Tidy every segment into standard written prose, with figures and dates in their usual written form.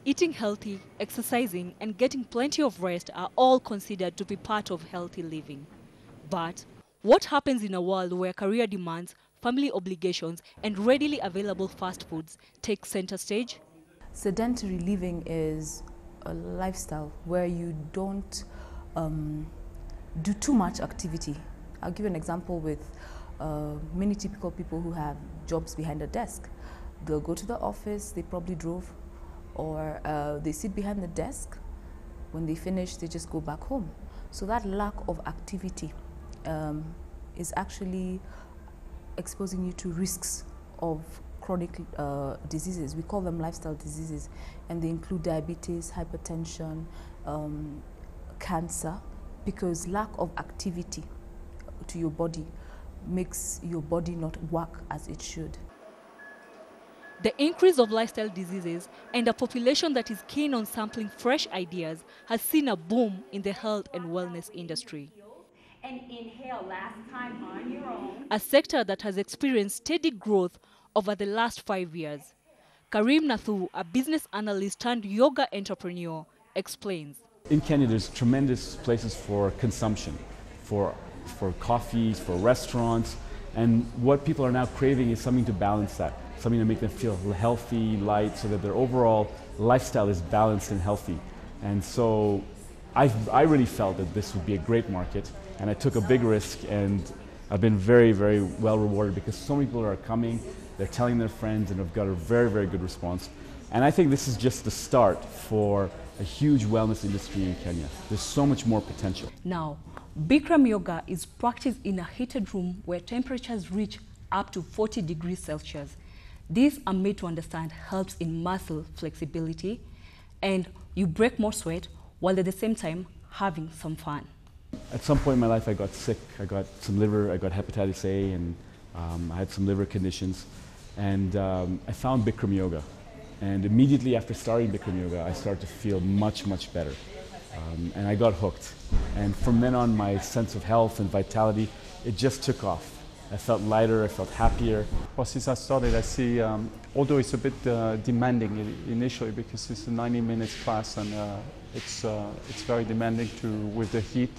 Eating healthy, exercising, and getting plenty of rest are all considered to be part of healthy living. But what happens in a world where career demands, family obligations, and readily available fast foods take center stage? Sedentary living is a lifestyle where you don't do too much activity. I'll give you an example with many typical people who have jobs behind a desk. They'll go to the office, they probably drove, or they sit behind the desk. When they finish, they just go back home. So that lack of activity is actually exposing you to risks of chronic diseases. We call them lifestyle diseases, and they include diabetes, hypertension, cancer, because lack of activity to your body makes your body not work as it should. The increase of lifestyle diseases and a population that is keen on sampling fresh ideas has seen a boom in the health and wellness industry. And inhale last time on your own. A sector that has experienced steady growth over the last 5 years. Karim Nathu, a business analyst turned yoga entrepreneur, explains. In Kenya, there's tremendous places for consumption, for coffees, for restaurants, and what people are now craving is something to balance that, something to make them feel healthy, light, so that their overall lifestyle is balanced and healthy. And so I really felt that this would be a great market, and I took a big risk, and I've been very, very well rewarded because so many people are coming, they're telling their friends, and I've got a very, very good response. And I think this is just the start for a huge wellness industry in Kenya. There's so much more potential. Now, Bikram yoga is practiced in a heated room where temperatures reach up to 40 degrees Celsius. These are made to understand helps in muscle flexibility, and you break more sweat while at the same time having some fun. At some point in my life I got sick. I got hepatitis A, and I had some liver conditions. And I found Bikram yoga. And immediately after starting Bikram yoga, I started to feel much, much better. And I got hooked. And from then on, my sense of health and vitality, it just took off. I felt lighter, I felt happier. Well, since I started, I see, although it's a bit demanding initially because it's a 90 minutes class, and it's very demanding with the heat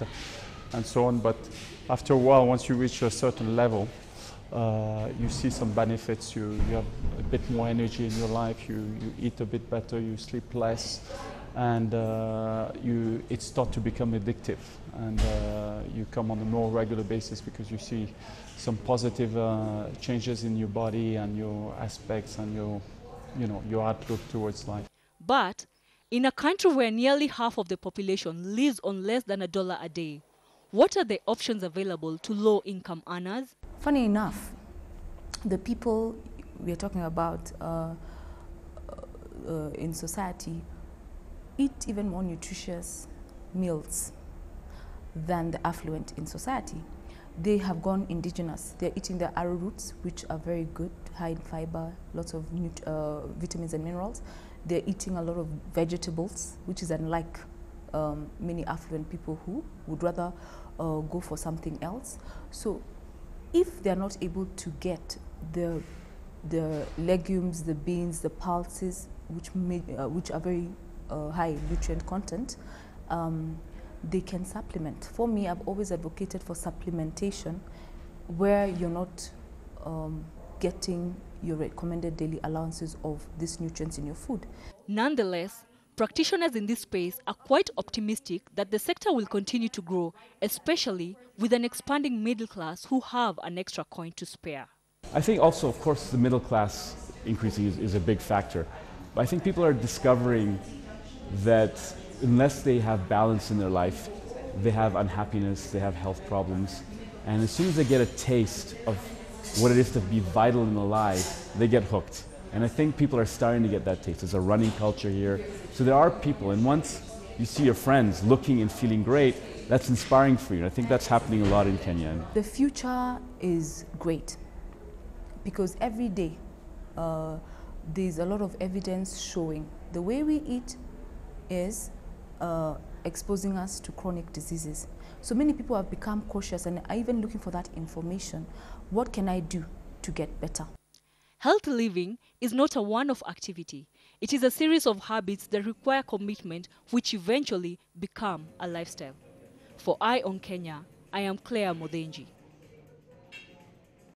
and so on, but after a while, once you reach a certain level, you see some benefits. You have a bit more energy in your life, you eat a bit better, you sleep less, and it starts to become addictive, and you come on a more regular basis because you see some positive changes in your body and your aspects and your outlook towards life. But in a country where nearly half of the population lives on less than $1 a day, what are the options available to low-income earners? Funny enough, the people we are talking about in society eat even more nutritious meals than the affluent in society. They have gone indigenous. They're eating the arrowroots, which are very good, high in fiber, lots of vitamins and minerals. They're eating a lot of vegetables, which is unlike many affluent people who would rather go for something else. So if they're not able to get the legumes, the beans, the pulses, which are very high in nutrient content, they can supplement. For me, I've always advocated for supplementation where you're not getting your recommended daily allowances of these nutrients in your food. Nonetheless, practitioners in this space are quite optimistic that the sector will continue to grow, especially with an expanding middle class who have an extra coin to spare. I think also, of course, the middle class increasing is a big factor. But I think people are discovering that unless they have balance in their life, they have unhappiness, they have health problems. And as soon as they get a taste of what it is to be vital and alive, they get hooked. And I think people are starting to get that taste. There's a running culture here. So there are people, and once you see your friends looking and feeling great, that's inspiring for you. And I think that's happening a lot in Kenya. The future is great because every day there's a lot of evidence showing the way we eat is exposing us to chronic diseases. So many people have become cautious and are even looking for that information. What can I do to get better? Healthy living is not a one-off activity. It is a series of habits that require commitment, which eventually become a lifestyle. For Eye on Kenya, I am Claire Modenji.